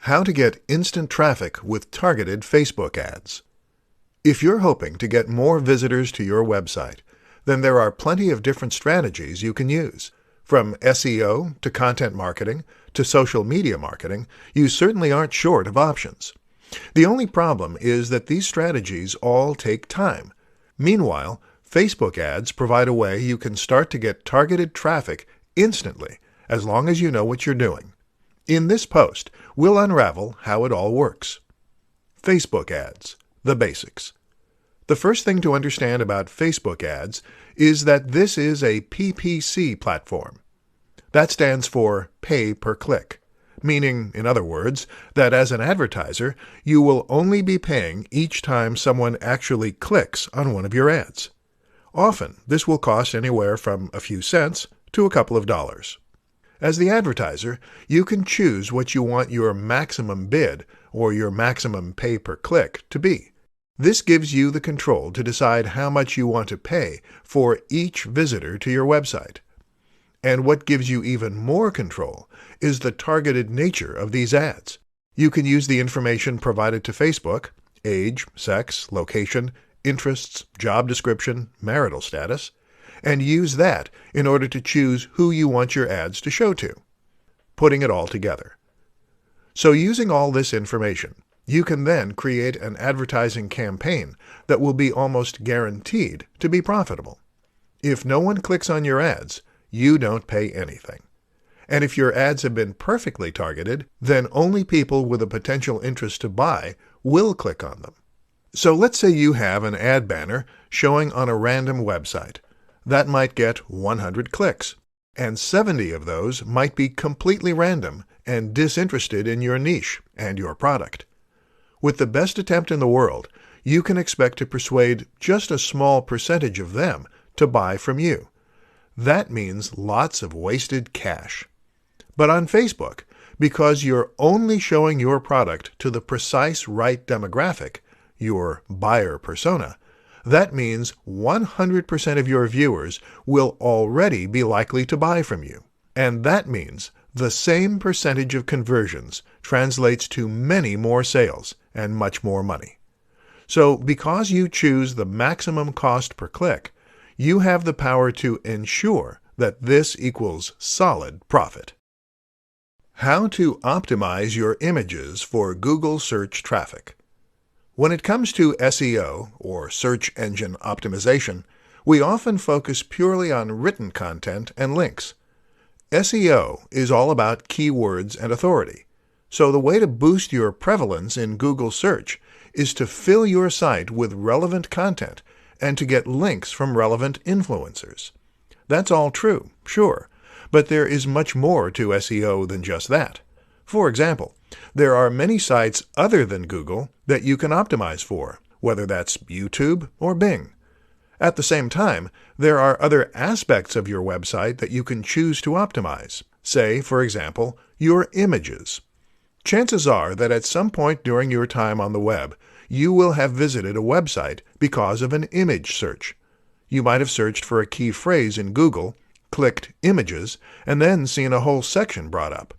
How to get instant traffic with targeted Facebook ads. If you're hoping to get more visitors to your website, then there are plenty of different strategies you can use. From SEO to content marketing to social media marketing, you certainly aren't short of options. The only problem is that these strategies all take time. Meanwhile, Facebook ads provide a way you can start to get targeted traffic instantly, as long as you know what you're doing. In this post, we'll unravel how it all works. Facebook ads, the basics. The first thing to understand about Facebook ads is that this is a PPC platform. That stands for pay per click, meaning, in other words, that as an advertiser, you will only be paying each time someone actually clicks on one of your ads. Often, this will cost anywhere from a few cents to a couple of dollars. As the advertiser, you can choose what you want your maximum bid or your maximum pay per click to be. This gives you the control to decide how much you want to pay for each visitor to your website. And what gives you even more control is the targeted nature of these ads. You can use the information provided to Facebook, age, sex, location, interests, job description, marital status, and use that in order to choose who you want your ads to show to, putting it all together. So using all this information, you can then create an advertising campaign that will be almost guaranteed to be profitable. If no one clicks on your ads, you don't pay anything. And if your ads have been perfectly targeted, then only people with a potential interest to buy will click on them. So let's say you have an ad banner showing on a random website. That might get 100 clicks, and 70 of those might be completely random and disinterested in your niche and your product. With the best attempt in the world, you can expect to persuade just a small percentage of them to buy from you. That means lots of wasted cash. But on Facebook, because you're only showing your product to the precise right demographic, your buyer persona, that means 100% of your viewers will already be likely to buy from you. And that means the same percentage of conversions translates to many more sales and much more money. So because you choose the maximum cost per click, you have the power to ensure that this equals solid profit. How to optimize your images for Google search traffic. When it comes to SEO, or search engine optimization, we often focus purely on written content and links. SEO is all about keywords and authority, so the way to boost your prevalence in Google search is to fill your site with relevant content and to get links from relevant influencers. That's all true, sure, but there is much more to SEO than just that. For example, there are many sites other than Google that you can optimize for, whether that's YouTube or Bing. At the same time, there are other aspects of your website that you can choose to optimize. Say, for example, your images. Chances are that at some point during your time on the web, you will have visited a website because of an image search. You might have searched for a key phrase in Google, clicked Images, and then seen a whole section brought up.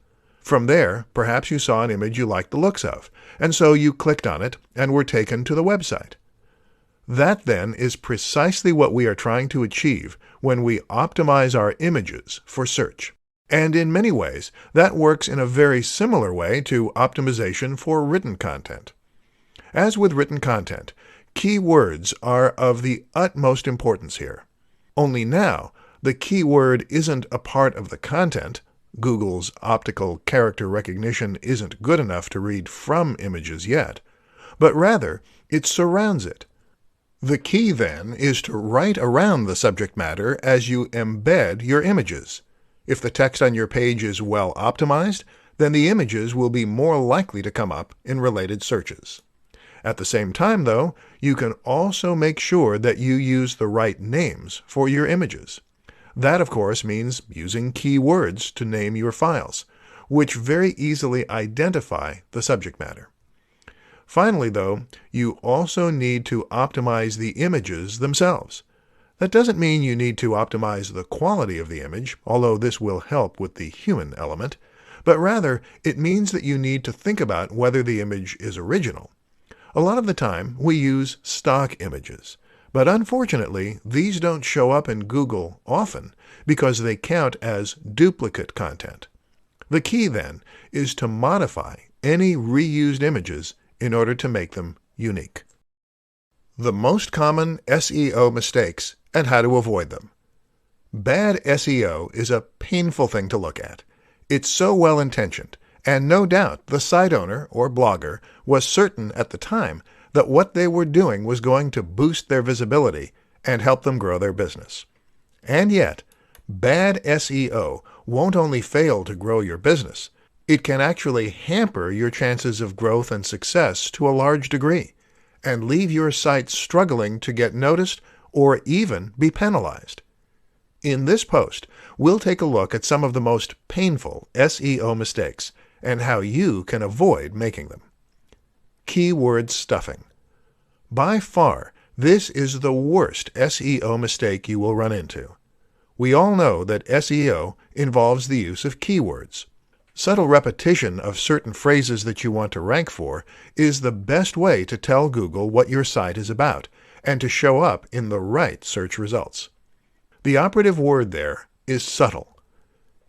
From there, perhaps you saw an image you liked the looks of, and so you clicked on it and were taken to the website. That then is precisely what we are trying to achieve when we optimize our images for search. And in many ways, that works in a very similar way to optimization for written content. As with written content, keywords are of the utmost importance here. Only now, the keyword isn't a part of the content. Google's optical character recognition isn't good enough to read from images yet, but rather it surrounds it. The key then is to write around the subject matter as you embed your images. If the text on your page is well optimized, then the images will be more likely to come up in related searches. At the same time, though, you can also make sure that you use the right names for your images. That, of course, means using keywords to name your files, which very easily identify the subject matter. Finally, though, you also need to optimize the images themselves. That doesn't mean you need to optimize the quality of the image, although this will help with the human element, but rather it means that you need to think about whether the image is original. A lot of the time, we use stock images, but unfortunately, these don't show up in Google often because they count as duplicate content. The key, then, is to modify any reused images in order to make them unique. The most common SEO mistakes and how to avoid them. Bad SEO is a painful thing to look at. It's so well-intentioned, and no doubt the site owner or blogger was certain at the time that what they were doing was going to boost their visibility and help them grow their business. And yet, bad SEO won't only fail to grow your business, it can actually hamper your chances of growth and success to a large degree, and leave your site struggling to get noticed or even be penalized. In this post, we'll take a look at some of the most painful SEO mistakes and how you can avoid making them. Keyword stuffing. By far, this is the worst SEO mistake you will run into. We all know that SEO involves the use of keywords. Subtle repetition of certain phrases that you want to rank for is the best way to tell Google what your site is about and to show up in the right search results. The operative word there is subtle.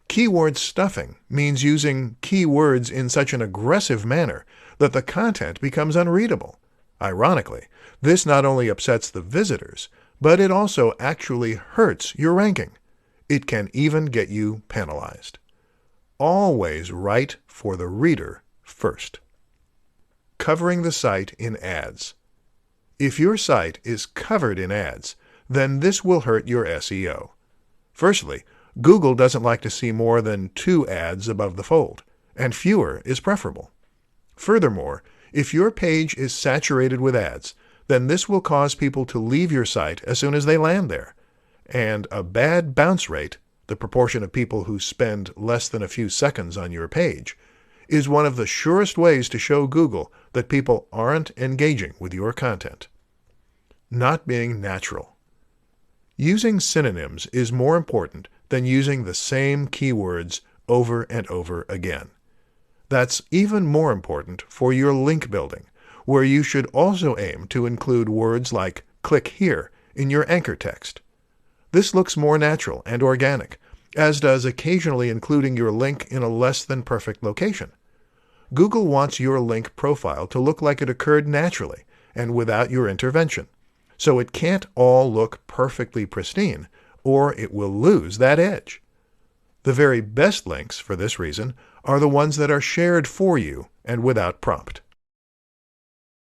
Keyword stuffing means using keywords in such an aggressive manner that the content becomes unreadable. Ironically, this not only upsets the visitors, but it also actually hurts your ranking. It can even get you penalized. Always write for the reader first. Covering the site in ads. If your site is covered in ads, then this will hurt your SEO. Firstly, Google doesn't like to see more than 2 ads above the fold, and fewer is preferable. Furthermore, if your page is saturated with ads, then this will cause people to leave your site as soon as they land there. And a bad bounce rate, the proportion of people who spend less than a few seconds on your page, is one of the surest ways to show Google that people aren't engaging with your content. Not being natural. Using synonyms is more important than using the same keywords over and over again. That's even more important for your link building, where you should also aim to include words like "click here" in your anchor text. This looks more natural and organic, as does occasionally including your link in a less than perfect location. Google wants your link profile to look like it occurred naturally and without your intervention, so it can't all look perfectly pristine, or it will lose that edge. The very best links, for this reason, are the ones that are shared for you and without prompt.